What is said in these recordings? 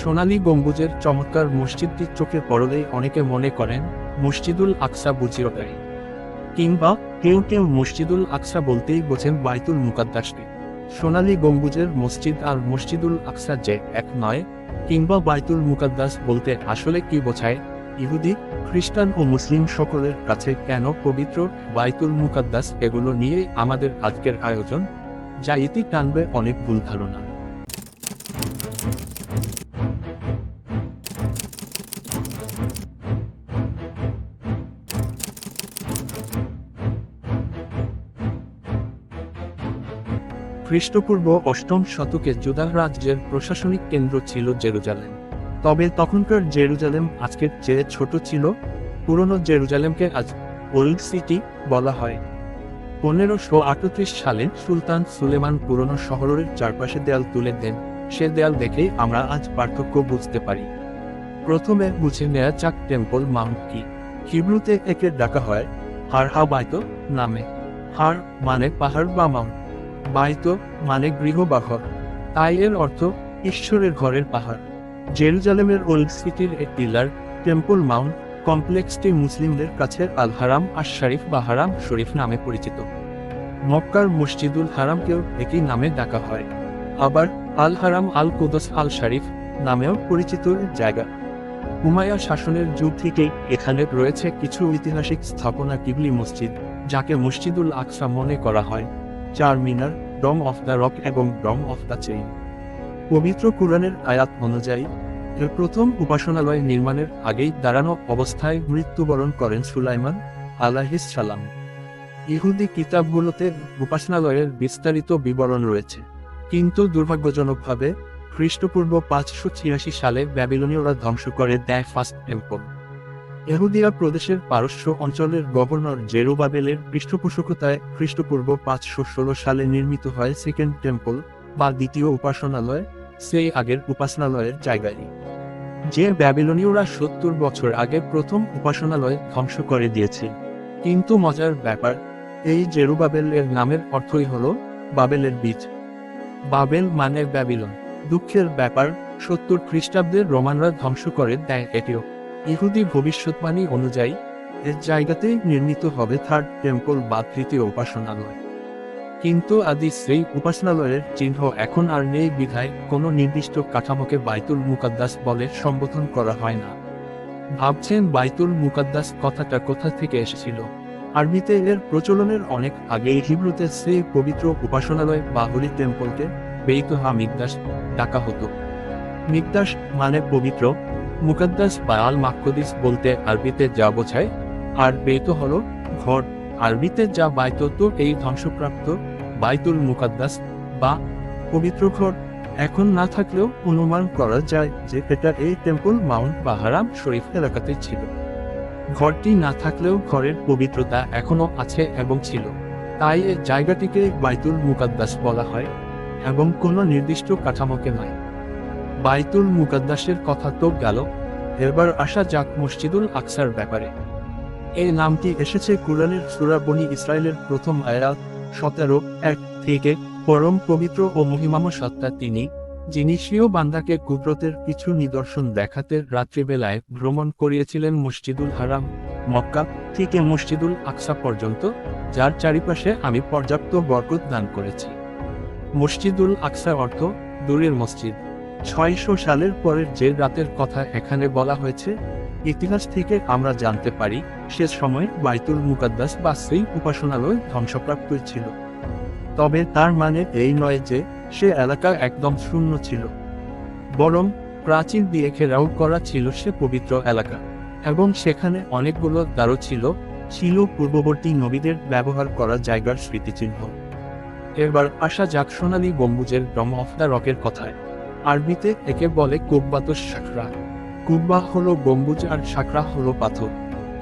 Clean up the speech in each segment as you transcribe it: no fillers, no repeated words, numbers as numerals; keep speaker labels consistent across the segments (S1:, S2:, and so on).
S1: সোনালী গম্বুজের চমৎকার মসজিদটি চোখে পড়লেই অনেকে মনে করেন মসজিদুল আকসা বুঝি ওটাই, কিংবা কেউ কেউ মসজিদুল আকসা বলতেই বোঝেন বাইতুল মুকাদ্দাসকে। সোনালী গম্বুজের মসজিদ আর মসজিদুল আকসা যে এক নয়, কিংবা বাইতুল মুকাদ্দাস বলতে আসলে কি বোঝায়, ইহুদি, খ্রিস্টান ও মুসলিম সকলের কাছে কেন পবিত্র বাইতুল মুকাদ্দাস, এগুলো নিয়ে আমাদের আজকের আয়োজন, যা ইতি টানবে অনেক ভুল ধারণা। খ্রিস্টপূর্ব অষ্টম শতকে জুদাহ রাজ্যের প্রশাসনিক কেন্দ্র ছিল জেরুজালেম। তবে তখনকার জেরুজালেম আজকের চেয়ে ছোট ছিল। পুরনো জেরুজালেমকে আজ ওল্ড সিটি বলা হয়। 1538 সালে সুলতান সুলেমান পুরনো শহরের চারপাশে দেয়াল তুলে দেন। সে দেয়াল দেখেই আমরা আজ পার্থক্য বুঝতে পারি। প্রথমে বুঝে নেয়া যাক টেম্পল মাউন্ট কি। হিব্রুতে একে ডাকা হয় হার হা বাইত নামে। হার মানে পাহাড় বা মাউন্ট, বাইত মানে গৃহ বা ঘর, তাই এর অর্থ ঈশ্বরের ঘরের পাহাড়। জেরুজালেমের ওল্ড সিটির এক পিলার টেম্পল মাউন্ট কমপ্লেক্সটি মুসলিমদের কাছে আল হারাম আশ শরীফ বা হারাম শরীফ নামে পরিচিত। মক্কার মসজিদুল হারামকেও একই নামে ডাকা হয়। আবার আল হারাম আল কুদস আল শরীফ নামেও পরিচিত জায়গা। উমাইয়া শাসনের যুগ থেকেই এখানে রয়েছে কিছু ঐতিহাসিক স্থাপনা, কিবলি মসজিদ, যাকে মসজিদুল আকসা মনে করা হয়, চার মিনার, ডম অফ দ্য রক এবং ডম অফ দ্য চেইন। পবিত্র কুরআনের আয়াত অনুযায়ী এর প্রথম উপাসনালয় নির্মাণের আগেই দাঁড়ানো অবস্থায় মৃত্যুবরণ করেন সুলাইমান আলাইহিস সালাম। ইহুদি কিতাবগুলোতে উপাসনালয়ের বিস্তারিত বিবরণ রয়েছে, কিন্তু দুর্ভাগ্যজনকভাবে খ্রিস্টপূর্ব 586 সালে ব্যাবিলনীয়রা ধ্বংস করে দেয় ফার্স্ট টেম্পল। ইহুদিয়া প্রদেশের পারস্য অঞ্চলের গভর্নর জেরুবাবেলের পৃষ্ঠপোষকতায় খ্রিস্টপূর্ব 516 সালে নির্মিত হয় সেকেন্ড টেম্পল বা দ্বিতীয় উপাসনালয়, সেই আগের উপাসনালয়ের জায়গায়। যে ব্যাবিলনীয়রা 70 বছর আগে প্রথম উপাসনালয় ধ্বংস করে দিয়েছে। কিন্তু মজার ব্যাপার, এই জেরুবাবেলের নামের অর্থই হলো বাবেলের বীজ। বাবেল মানে ব্যাবিলন। দুঃখের ব্যাপার, 70 খ্রিস্টাব্দের রোমানরা ধ্বংস করে দেয় এটিও। ইহুদি ভবিষ্যৎবাণী অনুযায়ী এর জায়গাতেই নির্মিত হবে থার্ড টেম্পল বা তৃতীয় উপাসনালয়। কিন্তু আদি সেই উপাসনালয়ের চিহ্ন এখন আর নেই বিধায় কোনো নির্দিষ্ট কাঠামোকে বাইতুল মুকাদ্দাস বলে সম্বোধন করা হয় না। ভাবছেন বাইতুল মুকাদ্দাস কথাটা কোথা থেকে এসেছিল? আরবিতে এর প্রচলনের অনেক আগেই হিব্রুতে সেই পবিত্র উপাসনালয় বা হোলি টেম্পলকে বেইত হা মিকদাস ডাকা হতো। মিকদাস মানে পবিত্র, মুকাদ্দাস বা আল মাকদিস বলতে আরবিতে যা বোঝায়, আর বেইত হলো ঘর, আরবিতে যা বাইত, তো এই ধ্বংসপ্রাপ্ত বাইতুল মুকাদ্দাস বা পবিত্র ঘর এখন না থাকলেও অনুমান করা যায় যে এটা এই টেম্পল মাউন্ট বা হারাম শরীফ এলাকাতে ছিল। ঘরটি না থাকলেও ঘরের পবিত্রতা এখনো আছে এবং ছিল, তাই এই জায়গাটিকে বাইতুল মুকাদ্দাস বলা হয় এবং কোনো নির্দিষ্ট কাঠামোকে নয়। বাইতুল মুকাদ্দাসের কথা তো গেল, এবার আসা যাক মসজিদুল আকসার ব্যাপারে। এই নামটি এসেছে কুরআনের সূরা বনী ইসরাইলের প্রথম আয়াত 17:1 থেকে। পরম পবিত্র ও মহিমাময় সত্তা তিনি, যিনি স্বীয় বান্দাকে কুদরতের কিছু নিদর্শন দেখাতে রাত্রিবেলায় ভ্রমণ করিয়েছিলেন মসজিদুল হারাম মক্কা থেকে মসজিদুল আকসা পর্যন্ত, যার চারিপাশে আমি পর্যাপ্ত বরকত দান করেছি। মসজিদুল আকসা অর্থ দূরের মসজিদ। 600 সালের পরের যে রাতের কথা এখানে বলা হয়েছে, ইতিহাস থেকে আমরা জানতে পারি সে সময় বাইতুল মুকাদ্দাস বা সেই উপাসনালয় ধ্বংসপ্রাপ্ত ছিল। তবে তার মানে এই নয় যে সে এলাকা একদম শূন্য ছিল, বরং প্রাচীর দিয়ে ঘেরাও করা ছিল সে পবিত্র এলাকা, এবং সেখানে অনেকগুলো দ্বারও ছিল পূর্ববর্তী নবীদের ব্যবহার করা জায়গার স্মৃতিচিহ্ন। এবার আসা যাক সোনালী গম্বুজের ডম অফ দ্য রকের কথায়। আরবিতে একে বলে কুব্বাতুস শাকরা। কুব্বা হলো গম্বুজ আর শাকরা হলো পাথর।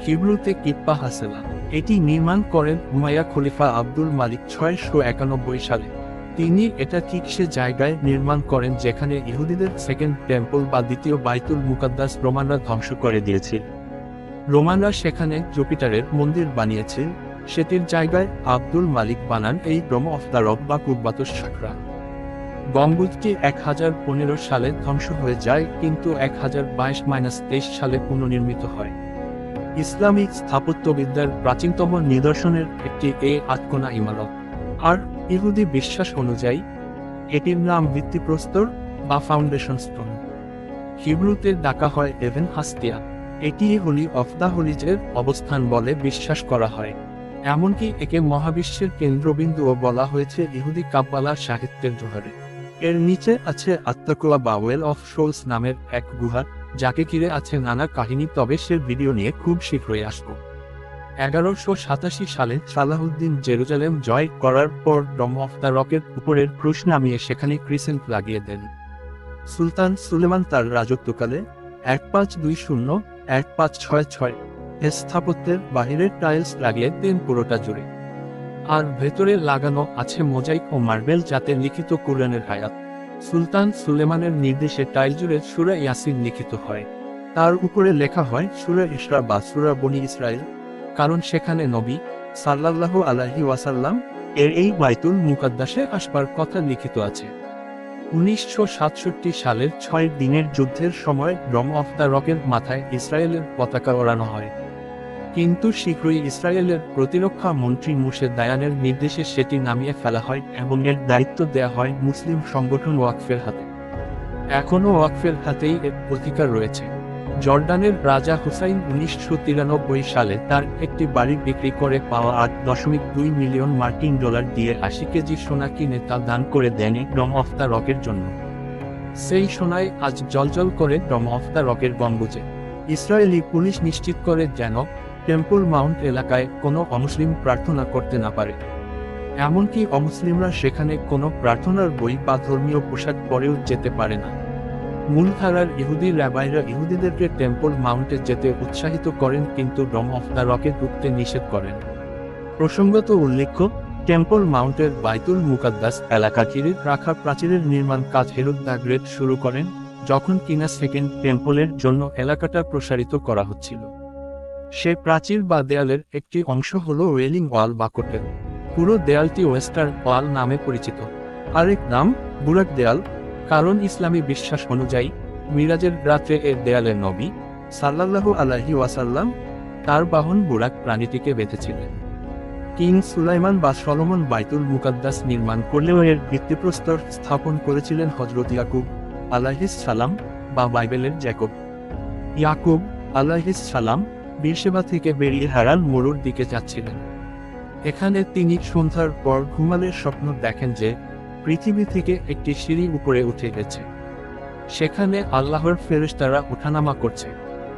S1: হিব্রুতে কিপ্পা হাসেলা। এটি নির্মাণ করেন উমাইয়া খলিফা আব্দুল মালিক 691 সালে। তিনি এটা ঠিক সে জায়গায় নির্মাণ করেন যেখানে ইহুদিদের সেকেন্ড টেম্পল বা দ্বিতীয় বাইতুল মুকাদ্দাস রোমানরা ধ্বংস করে দিয়েছিল। রোমানরা সেখানে জুপিটারের মন্দির বানিয়েছে, সেটির জায়গায় আব্দুল মালিক বানান এই ডম অফ দ্য রক বা কুব্বাতুস শাকরা। গম্বুজটি 1015 সালে ধ্বংস হয়ে যায়, কিন্তু 1022-23 সালে পুনর্নির্মিত হয়। ইসলামিক স্থাপত্যবিদ্যার প্রাচীনতম নিদর্শনের একটি এই আটকোনা ইমারত। আর ইহুদি বিশ্বাস অনুযায়ী এটির নাম ভিত্তিপ্রস্তর বা ফাউন্ডেশন স্টোন। হিব্রুতে ডাকা হয় এভেন হাস্তিয়া। এটি হোলি অফ দ্য হোলিজের অবস্থান বলে বিশ্বাস করা হয়। এমনকি একে মহাবিশ্বের কেন্দ্রবিন্দুও বলা হয়েছে ইহুদি কাব্বালা সাহিত্যের জোহরে। এর নিচে আছে আত্মাকুয়া বা ওয়েল অফ সোলস নামের এক গুহা, যাকে ঘিরে আছে নানা কাহিনী, তবে সে ভিডিও নিয়ে খুব শীঘ্রই আসব। 1187 সালে সালাহুদ্দিন জেরুজালেম জয় করার পর ডম অফ দ্য রকের উপরের ক্রুশ নামিয়ে সেখানে ক্রিসেন্ট লাগিয়ে দেন। সুলতান সুলেমান তার রাজত্বকালে 1520-1566 স্থাপত্যের বাহিরের টাইলস লাগিয়ে দেন পুরোটা জুড়ে। আর ভেতরে লাগানো আছে মোজাইক ও মার্বেল, যাতে লিখিত কুরআনের আয়াত। সুলতান সুলেমানের নির্দেশে টাইল জুড়ে সূরা ইয়াসিন লিখিত হয়। তার উপরে লেখা হয় সূরা ইসরা বা সূরা বনি ইসরাইল, কারণ সেখানে নবী সাল্লাল্লাহু আলাইহি ওয়াসাল্লাম এর এই বাইতুল মুকাদ্দাসে আসবার কথা লিখিত আছে। 1967 সালের 6 দিনের যুদ্ধের সময় ডম অফ দ্য রকের মাথায় ইসরায়েলের পতাকা ওড়ানো হয়, কিন্তু শীঘ্রই ইসরায়েলের প্রতিরক্ষা মন্ত্রী মুশে দায়ানের নির্দেশে সেটি নামিয়ে ফেলা হয় এবং এর দায়িত্ব দেয়া হয় মুসলিম সংগঠন ওয়াকফের হাতে। এখনও ওয়াকফের হাতেই এর অধিকার রয়েছে। জর্ডানের রাজা হুসাইন 1993 সালে তার একটি বাড়ি বিক্রি করে পাওয়া 8.2 মিলিয়ন মার্কিন ডলার দিয়ে 80 কেজি সোনা কিনে তা দান করে দেন ডম অফ দ্য রকের জন্য। সেই সোনায় আজ জ্বলজ্বল করে ডম অফ দ্য রকের গম্বুজে। ইসরায়েলি পুলিশ নিশ্চিত করে যেন টেম্পল মাউন্ট এলাকায় কোনো অমুসলিম প্রার্থনা করতে না পারে। এমনকি অমুসলিমরা সেখানে কোনো প্রার্থনার বই বা ধর্মীয় পোশাক পরেও যেতে পারে না। মূলধারার ইহুদি র্যাবাইরা ইহুদিদেরকে টেম্পল মাউন্টে যেতে উৎসাহিত করেন, কিন্তু ডম অফ দ্য রকে ঢুকতে নিষেধ করেন। প্রসঙ্গত উল্লেখ্য, টেম্পল মাউন্টের বাইতুল মুকাদ্দাস এলাকা ঘিরে রাখা প্রাচীরের নির্মাণ কাজ হেরোদ দ্য গ্রেট শুরু করেন, যখন কিনা সেকেন্ড টেম্পলের জন্য এলাকাটা প্রসারিত করা হচ্ছিল। সে প্রাচীর বা দেয়ালের একটি অংশ হল ওয়েলিং ওয়াল বা কোটেল। পুরো দেয়ালটি ওয়েস্টার্ন ওয়াল নামে পরিচিত। আরেক নাম বুরাক দেয়াল, কারণ ইসলামী বিশ্বাস অনুযায়ী মিরাজের রাত্রে এর দেয়ালে নবী সাল্লাল্লাহু আলাইহি ওয়াসাল্লাম তার বাহন বুরাক প্রাণীটিকে বেঁধেছিলেন। কিং সুলাইমান বা সলোমন বাইতুল মুকাদ্দাস নির্মাণ করলেও এর ভিত্তিপ্রস্তর স্থাপন করেছিলেন হযরত ইয়াকুব আলাইহিস সালাম বা বাইবেলের জ্যাকব। ইয়াকুব আলাইহিস সালাম বীরশেবা থেকে বেরিয়ে হারান মরুর দিকে যাচ্ছিলেন। এখানে তিনি সন্ধ্যার পর ঘুমালের স্বপ্ন দেখেন যে পৃথিবী থেকে একটি সিঁড়ি উপরে উঠে গেছে। সেখানে আল্লাহর ফেরেশতারা ওঠানামা করছে।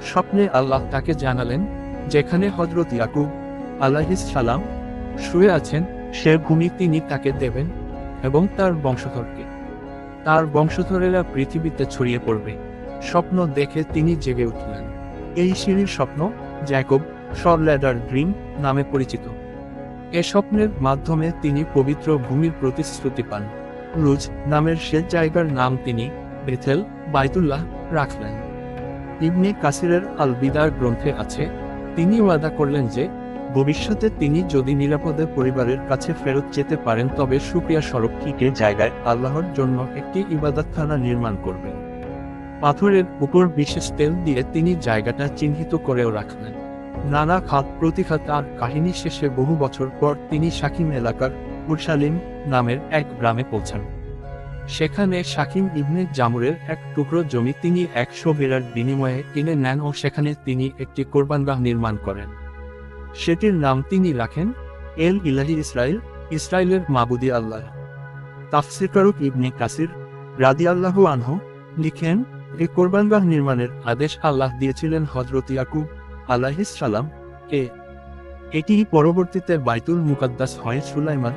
S1: স্বপ্নে আল্লাহ তাকে জানালেন যেখানে হযরত ইয়াকুব আলাইহিস সালাম শুয়ে আছেন সে ভূমি তিনি তাকে দেবেন এবং তার বংশধরকে। তার বংশধরেরা পৃথিবীতে ছড়িয়ে পড়বে। স্বপ্ন দেখে তিনি জেগে উঠলেন। এই সিঁড়ির স্বপ্ন জ্যাকব শর ল্যাডার ড্রিম নামে পরিচিত। এ স্বপ্নের মাধ্যমে তিনি পবিত্র ভূমির প্রতিশ্রুতি পান। লুজ নামের সে জায়গার নাম তিনি বেথেল বাইতুল্লাহ রাখলেন। ইবনে কাসিরের আল বিদার গ্রন্থে আছে, তিনি ওয়াদা করলেন যে ভবিষ্যতে তিনি যদি নিরাপদে পরিবারের কাছে ফেরত যেতে পারেন তবে শুকরিয়া স্বরূপ ঠিকই জায়গায় আল্লাহর জন্য একটি ইবাদতখানা নির্মাণ করবেন। পাথরের উপর বিশেষ তেল দিয়ে তিনি জায়গাটা চিহ্নিত করেও রাখলেন। নানা খাত প্রতিখাত আর কাহিনী শেষে বহু বছর পর তিনি শাকিম এলাকার উরসালিম নামের এক গ্রামে পৌঁছান। সেখানে শাকিম ইবনে জামুরের এক টুকরো জমি তিনি 100 ভেড়ার বিনিময়ে কিনে নেন ও সেখানে তিনি একটি কোরবানগাহ নির্মাণ করেন। সেটির নাম তিনি রাখেন এল ইলাহি ইসরাইল, ইসরায়েলের মাবুদি আল্লাহ। তাফসীরকারক ইবনে কাসির রাদিয়াল্লাহু আনহু লিখেন, এই কোরবানগাহ নির্মাণের আদেশ আল্লাহ দিয়েছিলেন হযরত ইয়াকুব আলাইহিস সালাম কে। এটি পরবর্তীতে বাইতুল মুকাদ্দাস হয় সুলাইমান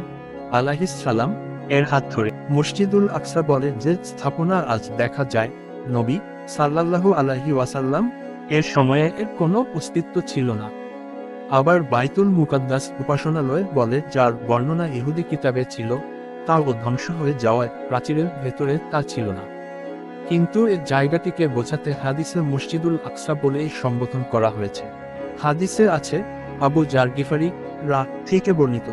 S1: আলাইহিস সালাম এর হাত ধরে। মসজিদুল আকসা বলে যে স্থাপনা আজ দেখা যায়, নবী সাল্লাল্লাহু আলাইহি ওয়াসাল্লাম এর সময়ে এর কোনো অস্তিত্ব ছিল না। আবার বাইতুল মুকাদ্দাস উপাসনালয় বলে, যার বর্ণনা ইহুদি কিতাবে ছিল, তাও ধ্বংস হয়ে যাওয়ায় প্রাচীরের ভেতরে তা ছিল না। কিন্তু এই জায়গাটিকে বোঝাতে হাদিসে মসজিদুল আকসা বলেই সম্বোধন করা হয়েছে। হাদিসে আছে, আবু জার গিফারি থেকে বর্ণিত,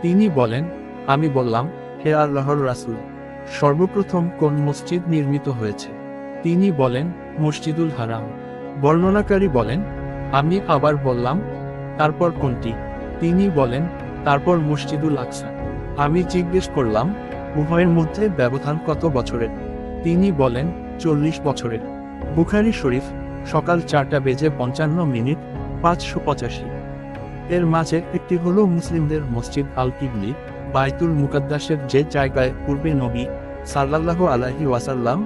S1: তিনি বলেন, আমি বললাম, হে আল্লাহর রাসূল, সর্বপ্রথম কোন মসজিদ নির্মিত হয়েছে? তিনি বলেন, মসজিদুল হারাম। বর্ণনাকারী বলেন, আমি আবার বললাম, তারপর কোনটি? তিনি বলেন, তারপর মসজিদুল আকসা। আমি জিজ্ঞেস করলাম, উভয়ের মধ্যে ব্যবধান কত বছরের? তিনি বলেন, 40 বছরের। বুখারী শরীফ, সকাল 4:55 585। এর মাঝে একটি হলো মুসলিমদের মসজিদ আল কিবলি, বাইতুল মুকাদ্দাসের যে জায়গায় পূর্বে নবী সাল্লাল্লাহু আলাইহি ওয়াসাল্লাম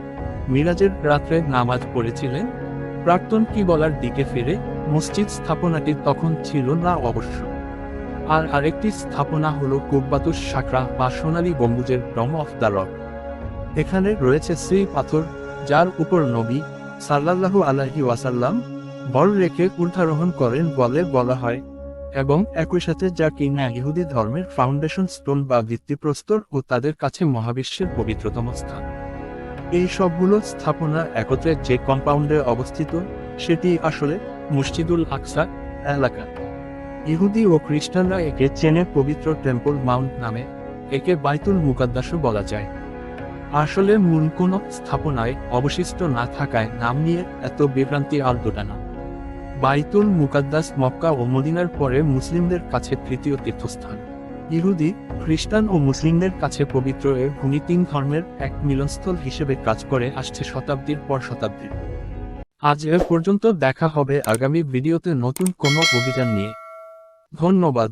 S1: মিরাজের রাত্রে নামাজ পড়েছিলেন। প্রাক্তন কিবলার দিকে ফিরে মসজিদ স্থাপনাটি তখন ছিল না অবশ্য। আর আরেকটি স্থাপনা হলো কুব্বাতুস সাকরা বা সোনালী গম্বুজের ডম অফ দ্য রক। এখানে রয়েছে সেই পাথর যার উপর নবী সাল্লাল্লাহু আলাইহি ওয়াসাল্লাম ভর রেখে ঊর্ধ্বারোহণ করেন বলে বলা হয়, এবং একই সাথে যা কিনা ইহুদি ধর্মের ফাউন্ডেশন স্টোন বা ভিত্তিপ্রস্তর ও তাদের কাছে মহাবিশ্বের পবিত্রতম স্থান। এই সবগুলো স্থাপনা একত্রে যে কম্পাউন্ডে অবস্থিত সেটি আসলে মসজিদুল আকসা এলাকা। ইহুদি ও খ্রিস্টানরা একে চেনে পবিত্র টেম্পল মাউন্ট নামে, একে বাইতুল মুকাদ্দাসও বলা যায়। আসলে মূল কোনো স্থাপনায় অবশিষ্ট না থাকায় নাম নিয়ে এত বিভ্রান্তি আর দোটানা। বাইতুল মুকাদ্দাস মক্কা ও মদিনার পরে মুসলিমদের কাছে তৃতীয় তীর্থস্থান। ইহুদি, খ্রিস্টান ও মুসলিমদের কাছে পবিত্র এ ভূমি তিন ধর্মের এক মিলনস্থল হিসেবে কাজ করে আসছে শতাব্দীর পর শতাব্দী। আজ এ পর্যন্ত, দেখা হবে আগামী ভিডিওতে নতুন কোনো অভিযান নিয়ে। ধন্যবাদ।